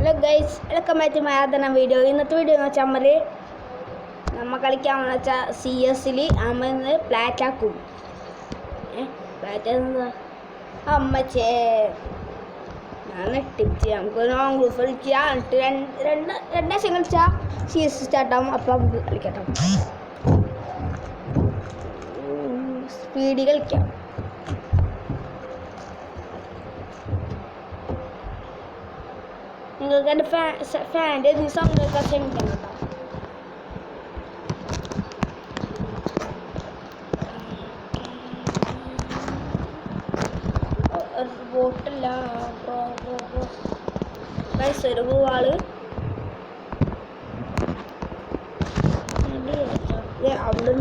Hello guys, welcome back to my other video. ഇന്നത്തെ video എന്ന് വെച്ചാൽ നമ്മൾ കളിക്കാമെന്ന് വെച്ചാൽ CS അമ്മ പ്ലാറ്റാക്കും. പ്ലാറ്റ് എന്താ അമ്മച്ചേ ഞാൻ നെട്ടിച്ച് നമുക്ക് ലോങ് ഗ്രൂപ്പ് കളിച്ചാൽ രണ്ടാഴ്ച കളിച്ചാൽ CS സ്റ്റാർട്ടാവും. അപ്പം നമുക്ക് കളിക്കട്ടോ, സ്പീഡിൽ കളിക്കാം. നിങ്ങൾക്ക് എൻ്റെ ഫാൻ്റെ സൗണ്ട് കേൾക്കാൻ ക്ഷമിക്കണം കേട്ടോ. ബോട്ടില്ല ഒരു പൂവാള് അവിടെ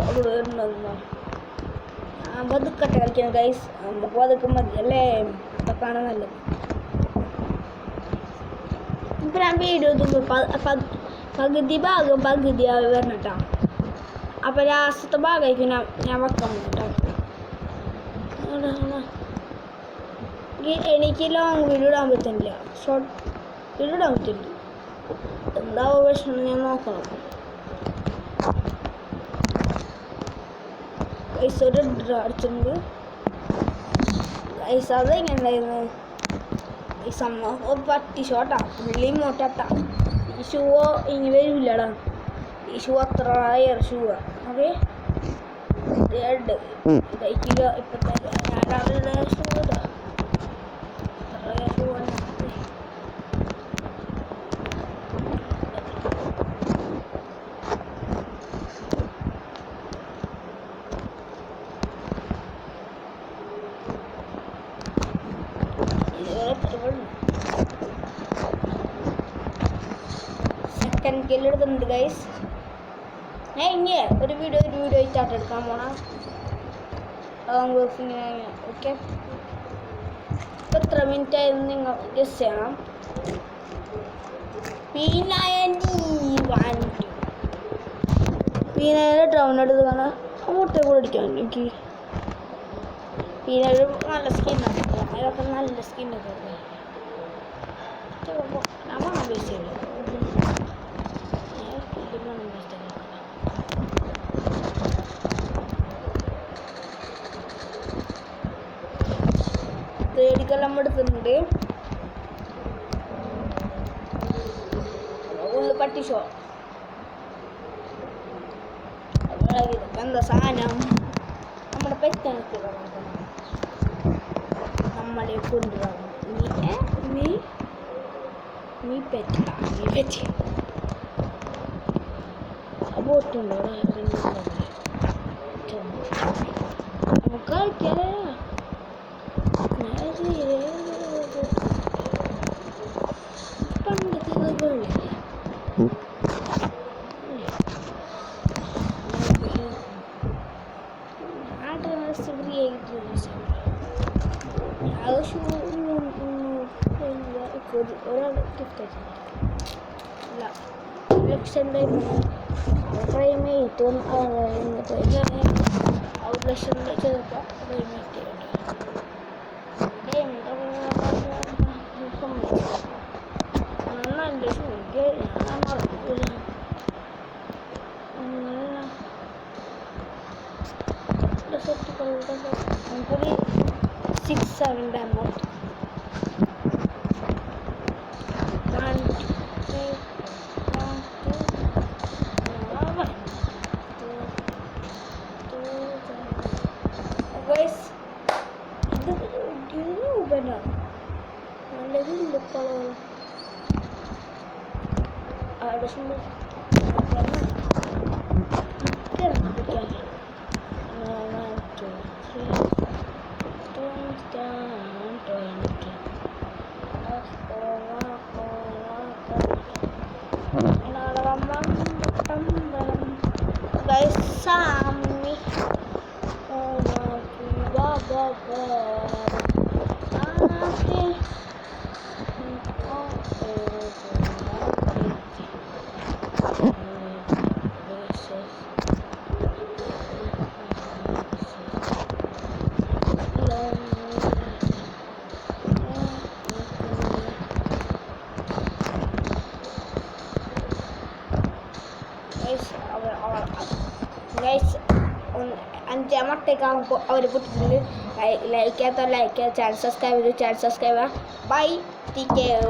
അവിടെ ഉണ്ടെന്നോ. ഞാൻ പതുക്കട്ടെ കളിക്കണം ഗൈസ്, നമുക്ക് പതുക്കെ മതി അല്ലേ, അതൊക്കെയാണ് നല്ലത്. ഇപ്പം ഞാൻ വീഡിയോ പകുതിയായി വരണം കേട്ടോ. അപ്പം ലാസ്റ്റത്തെ ഭാഗമായിരിക്കും ഞാൻ വെക്കാൻ കേട്ടോ. എനിക്ക് ലോങ് വീഡിയോ ഇടാൻ പറ്റുന്നില്ല, ഷോർട്ട് വീഡിയോ ഇടാൻ പറ്റില്ല. എന്താവും വിഷമം ഞാൻ നോക്കണം. പൈസ ഒരു അടിച്ചിട്ടുണ്ട് പൈസ. അതെങ്ങനെ ഉണ്ടായിരുന്നു പട്ടി ഷോട്ടാ, പുള്ളി മോട്ടാട്ടാ. ഈ ഷൂവോ ഇനി വരില്ലടാ, ഈ ഷൂ അത്ര ഷൂവാ. ഓക്കെ റെഡ് കിലോ ഇപ്പത്തെ ഞാനാളുടെ ഷൂ ഇതാ, അത്ര ഷൂ ആണ്. സെക്കൻഡ് കില്ല് എടുക്കുന്നുണ്ട് ഗൈസ്. ഞാൻ ഇനി ഒരു വീഡിയോ സ്റ്റാർട്ട് എടുക്കാൻ പോണം. ഓക്കെ, എത്ര മിനിറ്റ് ആയിരുന്നു നിങ്ങൾ ഗസ് ചെയ്യണം. പീനായ ഡൗൺ എടുത്ത് കാണാൻ മുട്ടയെ കൂടെ അടിക്കാൻ എനിക്ക്. പീനായ നല്ല സ്കിന്നൊക്കെ, അതൊക്കെ നല്ല സ്കിന്നൊക്കെ നമ്മൾ ആവശ്യമില്ല. തേടിക്കെല്ലാം എടുക്കുന്നുണ്ട്. ഉള്ളു പട്ടി ഷോ എന്താ സാധനം നമ്മുടെ പെറ്റനക്ക് നമ്മളെ കൊണ്ടുപോകണം. നീ പെറ്റി ബോട്ടുണ്ടോ നമുക്ക് കളിക്കാലേ. ഒരാൾ ഗിഫ്റ്റ് അല്ല ലക്ഷൻ്റെ പ്രൈമേറ്റ് ഔട്ട് ലക്ഷം ചെയ്തപ്പോൾ പ്രൈമേറ്റ് നന്നല്ല ഷൂക്ക് ഞാൻ മറക്കൂല. നമുക്കൊരു 6-7 ഡയമണ്ട് ഗൈസ് 5 മുട്ടയൊക്കെ ആകുമ്പോൾ അവർ പൊട്ടിട്ടുണ്ട്. ലൈക്ക് ചെയ്യാത്ത ചാനൽ സബ്സ്ക്രൈബ് ചെയ്തു. ബൈ. Take care.